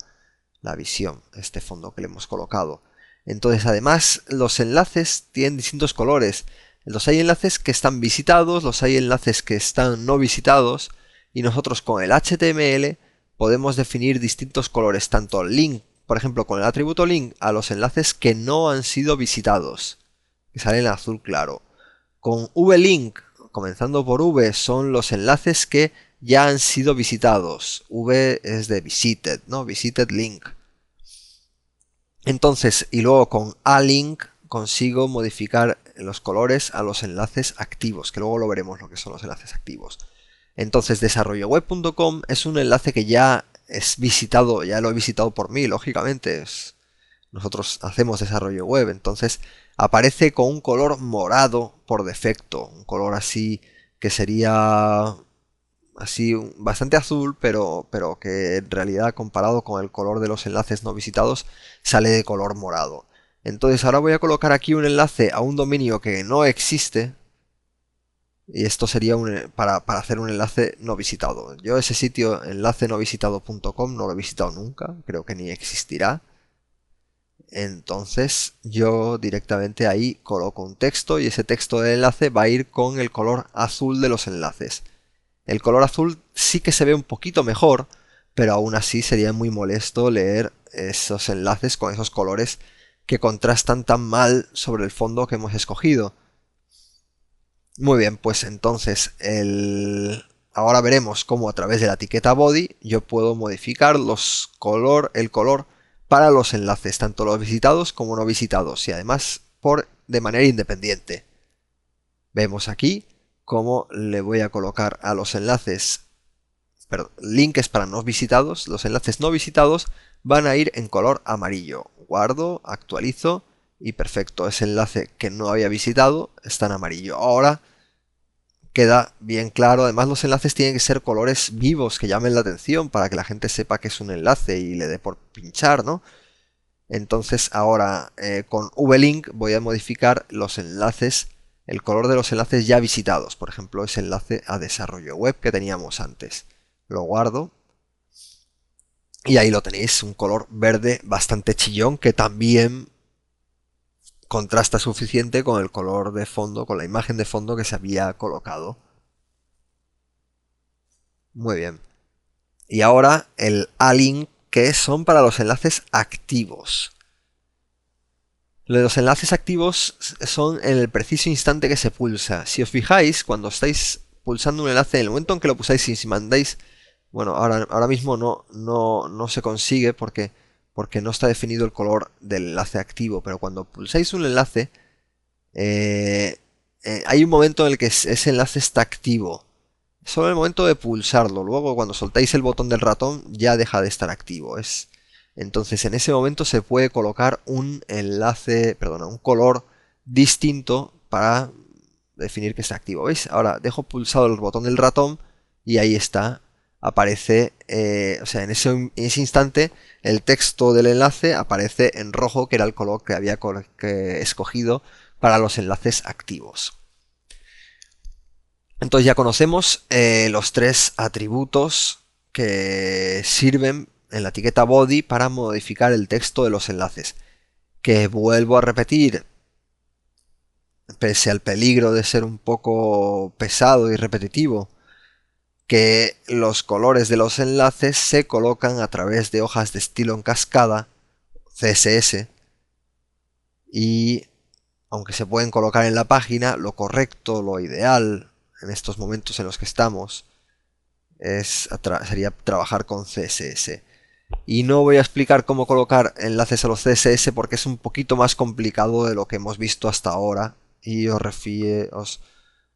S1: la visión, este fondo que le hemos colocado. Entonces, además, los enlaces tienen distintos colores. Los hay enlaces que están visitados, los hay enlaces que están no visitados, y nosotros con el HTML podemos definir distintos colores, tanto link, por ejemplo, con el atributo link a los enlaces que no han sido visitados, que salen en azul claro. Con VLink, comenzando por V, son los enlaces que ya han sido visitados. V es de visited, ¿no? Visited link. Entonces, y luego con A-Link consigo modificar los colores a los enlaces activos, que luego lo veremos lo que son los enlaces activos. Entonces, desarrolloweb.com es un enlace que ya es visitado, ya lo he visitado por mí, lógicamente. Nosotros hacemos desarrollo web, entonces aparece con un color morado por defecto, un color así que sería así bastante azul, pero que en realidad comparado con el color de los enlaces no visitados sale de color morado. Entonces ahora voy a colocar aquí un enlace a un dominio que no existe y esto sería para hacer un enlace no visitado. Yo ese sitio enlace no visitado.com no lo he visitado nunca, creo que ni existirá. Entonces yo directamente ahí coloco un texto y ese texto del enlace va a ir con el color azul de los enlaces. El color azul sí que se ve un poquito mejor, pero aún así sería muy molesto leer esos enlaces con esos colores que contrastan tan mal sobre el fondo que hemos escogido. Muy bien, pues entonces ahora veremos cómo a través de la etiqueta body yo puedo modificar el color para los enlaces, tanto los visitados como no visitados, y además de manera independiente. Vemos aquí cómo le voy a colocar a los enlaces, links para no visitados. Los enlaces no visitados van a ir en color amarillo. Guardo, actualizo y perfecto, ese enlace que no había visitado está en amarillo. Ahora queda bien claro. Además, los enlaces tienen que ser colores vivos que llamen la atención para que la gente sepa que es un enlace y le dé por pinchar, ¿no? Entonces ahora con VLink voy a modificar los enlaces, el color de los enlaces ya visitados. Por ejemplo, ese enlace a desarrollo web que teníamos antes. Lo guardo. Y ahí lo tenéis, un color verde bastante chillón que también contrasta suficiente con el color de fondo, con la imagen de fondo que se había colocado. Muy bien. Y ahora el A-Link, que son para los enlaces activos. Los enlaces activos son en el preciso instante que se pulsa. Si os fijáis, cuando estáis pulsando un enlace, en el momento en que lo pulsáis y si mandáis, bueno, ahora mismo no se consigue porque no está definido el color del enlace activo, pero cuando pulsáis un enlace, hay un momento en el que ese enlace está activo. Solo el momento de pulsarlo. Luego, cuando soltáis el botón del ratón, ya deja de estar activo. Entonces, en ese momento se puede colocar un color distinto para definir que está activo. ¿Veis? Ahora dejo pulsado el botón del ratón y ahí está. Aparece, o sea, en ese instante el texto del enlace aparece en rojo, que era el color que había escogido para los enlaces activos. Entonces ya conocemos los tres atributos que sirven en la etiqueta body para modificar el texto de los enlaces. Que vuelvo a repetir, pese al peligro de ser un poco pesado y repetitivo, que los colores de los enlaces se colocan a través de hojas de estilo en cascada, CSS, y aunque se pueden colocar en la página, lo correcto, lo ideal en estos momentos en los que estamos sería trabajar con CSS. Y no voy a explicar cómo colocar enlaces a los CSS porque es un poquito más complicado de lo que hemos visto hasta ahora, y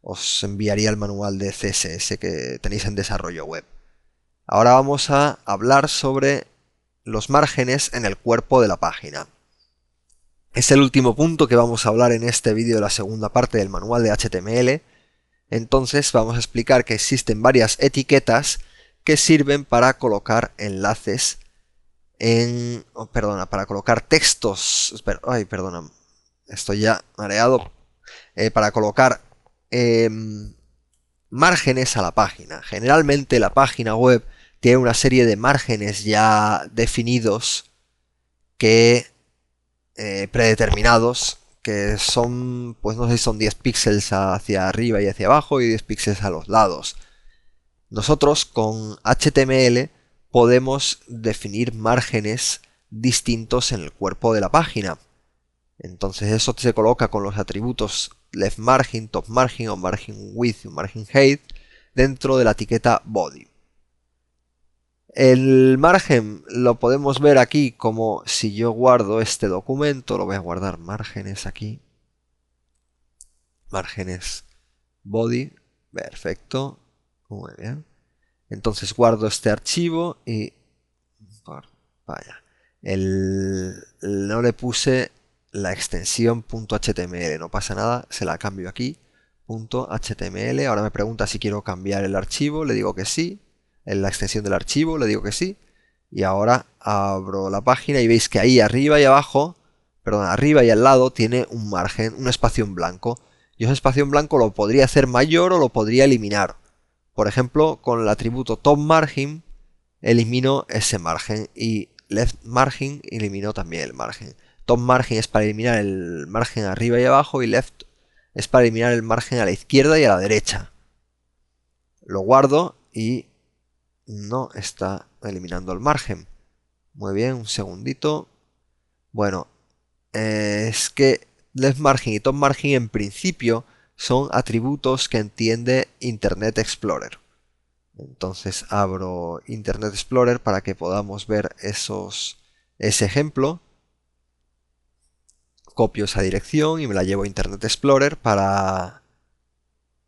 S1: os enviaría el manual de CSS que tenéis en desarrollo web. Ahora vamos a hablar sobre los márgenes en el cuerpo de la página. Es el último punto que vamos a hablar en este vídeo de la segunda parte del manual de HTML. Entonces vamos a explicar que existen varias etiquetas que sirven para colocar enlaces para colocar textos. Estoy ya mareado. Para colocar márgenes a la página. Generalmente la página web tiene una serie de márgenes ya definidos predeterminados, que son, pues no sé si son 10 píxeles hacia arriba y hacia abajo y 10 píxeles a los lados. Nosotros con HTML podemos definir márgenes distintos en el cuerpo de la página. Entonces eso se coloca con los atributos left margin, top margin o margin width o margin height dentro de la etiqueta body. El margen lo podemos ver aquí como si yo guardo este documento, lo voy a guardar márgenes aquí, márgenes body, perfecto, muy bien. Entonces guardo este archivo y vaya, no le puse la extensión .html, no pasa nada, se la cambio aquí, .html. Ahora me pregunta si quiero cambiar el archivo, le digo que sí. En la extensión del archivo le digo que sí, y ahora abro la página y veis que ahí arriba y abajo, perdón, arriba y al lado tiene un margen, un espacio en blanco. Yo ese espacio en blanco lo podría hacer mayor o lo podría eliminar. Por ejemplo, con el atributo top margin elimino ese margen y left margin elimino también el margen. top margin es para eliminar el margen arriba y abajo, y left es para eliminar el margen a la izquierda y a la derecha. Lo guardo y no está eliminando el margen. Muy bien, un segundito. Bueno, es que left margin y top margin en principio son atributos que entiende Internet Explorer. Entonces abro Internet Explorer para que podamos ver ese ejemplo. Copio esa dirección y me la llevo a Internet Explorer para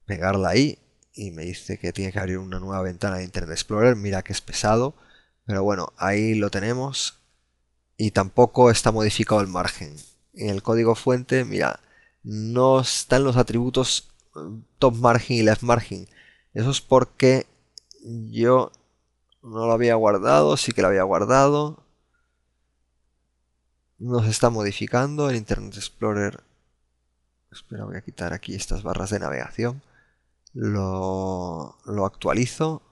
S1: pegarla ahí. Y me dice que tiene que abrir una nueva ventana de Internet Explorer. Mira que es pesado. Pero bueno, ahí lo tenemos. Y tampoco está modificado el margen. En el código fuente, mira, no están los atributos top margin y left margin. Eso es porque yo no lo había guardado, sí que lo había guardado. No se está modificando el Internet Explorer. Espera, voy a quitar aquí estas barras de navegación. Lo actualizo.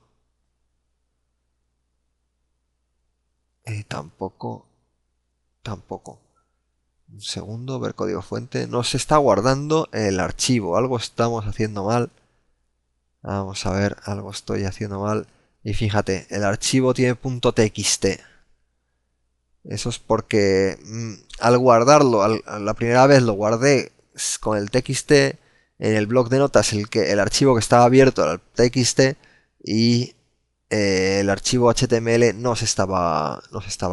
S1: Y tampoco. Un segundo, ver código fuente. No se está guardando el archivo. Algo estamos haciendo mal. Vamos a ver, algo estoy haciendo mal. Y fíjate, el archivo tiene .txt. Eso es porque al guardarlo, la primera vez lo guardé con el txt. En el bloc de notas el archivo que estaba abierto era el txt. Y el archivo HTML no se estaba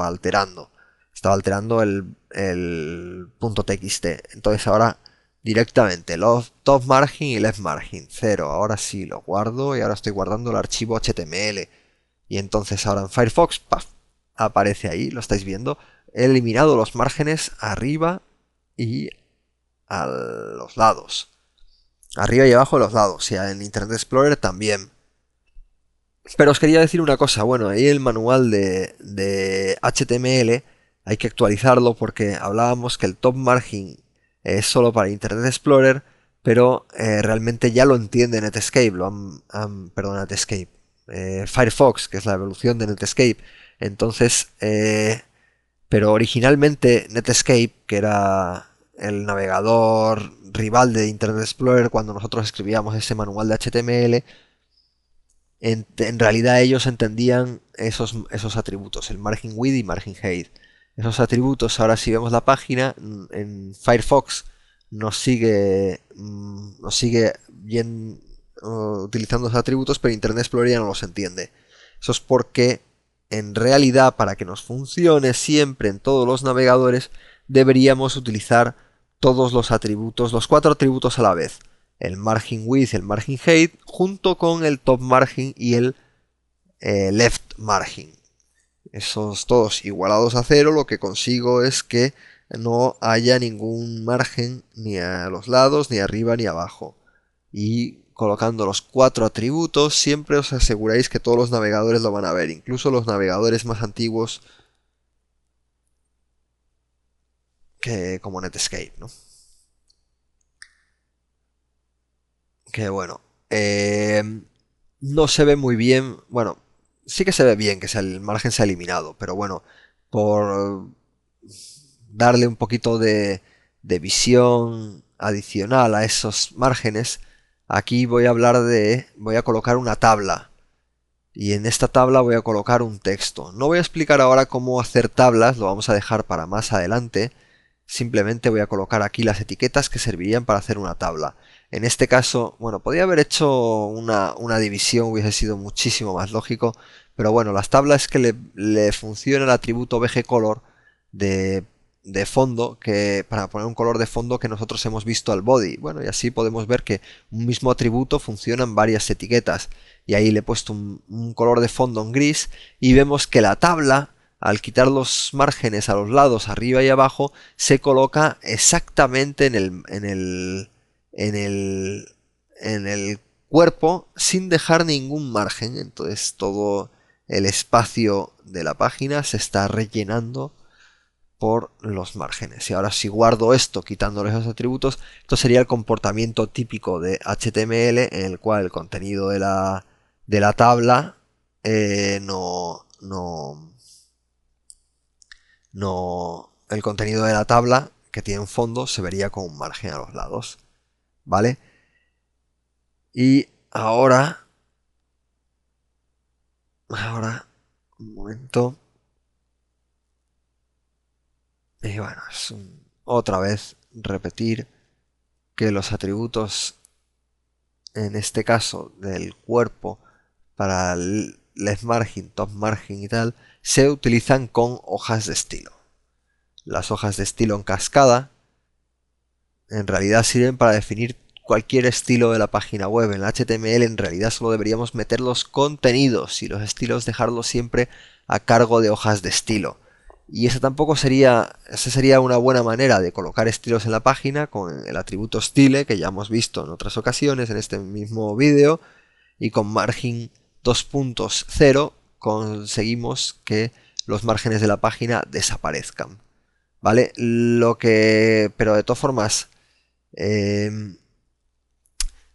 S1: alterando. Estaba alterando el .txt. Entonces ahora directamente los top margin y left margin 0. Ahora sí lo guardo y ahora estoy guardando el archivo HTML. Y entonces ahora en Firefox, ¡paf!, aparece ahí, lo estáis viendo. He eliminado los márgenes arriba y a los lados. Arriba y abajo de los lados. O sea, en Internet Explorer también. Pero os quería decir una cosa. Bueno, ahí el manual de HTML hay que actualizarlo porque hablábamos que el top margin es solo para Internet Explorer, pero realmente ya lo entiende Netscape, perdón, Netscape, Firefox, que es la evolución de Netscape. Entonces, pero originalmente Netscape, que era el navegador rival de Internet Explorer cuando nosotros escribíamos ese manual de HTML, en realidad ellos entendían esos atributos, el margin width y margin height. Esos atributos, ahora si vemos la página, en Firefox nos sigue bien utilizando esos atributos, pero Internet Explorer ya no los entiende. Eso es porque en realidad, para que nos funcione siempre en todos los navegadores, deberíamos utilizar todos los atributos, los 4 atributos a la vez. El margin width, el margin height, junto con el top margin y el left margin. Esos todos igualados a 0, lo que consigo es que no haya ningún margen ni a los lados, ni arriba ni abajo. Y colocando los 4 atributos, siempre os aseguráis que todos los navegadores lo van a ver, incluso los navegadores más antiguos que como Netscape, ¿no? Que bueno, no se ve muy bien. Bueno, sí que se ve bien que el margen se ha eliminado, pero bueno, por darle un poquito de visión adicional a esos márgenes, aquí voy a colocar una tabla. Y en esta tabla voy a colocar un texto. No voy a explicar ahora cómo hacer tablas, lo vamos a dejar para más adelante. Simplemente voy a colocar aquí las etiquetas que servirían para hacer una tabla. En este caso, bueno, podría haber hecho una división, hubiese sido muchísimo más lógico. Pero bueno, las tablas es que le funciona el atributo bgcolor de, de fondo, para poner un color de fondo que nosotros hemos visto al body. Bueno, y así podemos ver que un mismo atributo funciona en varias etiquetas. Y ahí le he puesto un color de fondo en gris y vemos que la tabla, al quitar los márgenes a los lados, arriba y abajo, se coloca exactamente en el cuerpo sin dejar ningún margen. Entonces todo el espacio de la página se está rellenando por los márgenes. Y ahora si guardo esto quitándole esos atributos, esto sería el comportamiento típico de HTML, en el cual el contenido de la tabla no el contenido de la tabla que tiene un fondo se vería con un margen a los lados, ¿vale? Y ahora, un momento. Y bueno, es otra vez repetir que los atributos, en este caso del cuerpo, para el left margin, top margin y tal, se utilizan con hojas de estilo. Las hojas de estilo en cascada en realidad sirven para definir cualquier estilo de la página web. En el HTML en realidad solo deberíamos meter los contenidos y los estilos dejarlos siempre a cargo de hojas de estilo. Y esa sería una buena manera de colocar estilos en la página con el atributo style que ya hemos visto en otras ocasiones en este mismo vídeo, y con margin 2.0 conseguimos que los márgenes de la página desaparezcan, ¿vale? Pero de todas formas,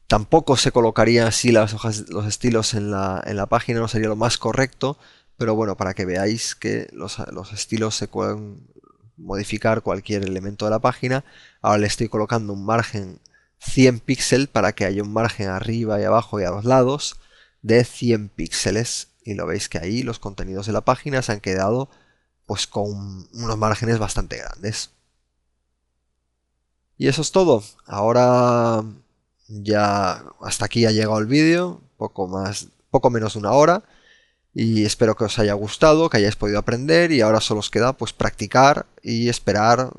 S1: tampoco se colocarían así las hojas, los estilos en la página, no sería lo más correcto, pero bueno, para que veáis que los estilos se pueden modificar cualquier elemento de la página. Ahora le estoy colocando un margen 100 píxeles para que haya un margen arriba y abajo y a los lados de 100 píxeles, y lo veis que ahí los contenidos de la página se han quedado pues con unos márgenes bastante grandes. Y eso es todo. Ahora ya hasta aquí ha llegado el vídeo, poco menos de una hora, y espero que os haya gustado, que hayáis podido aprender, y ahora solo os queda pues practicar y esperar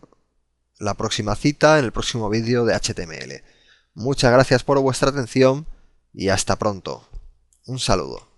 S1: la próxima cita en el próximo vídeo de HTML. Muchas gracias por vuestra atención y hasta pronto. Un saludo.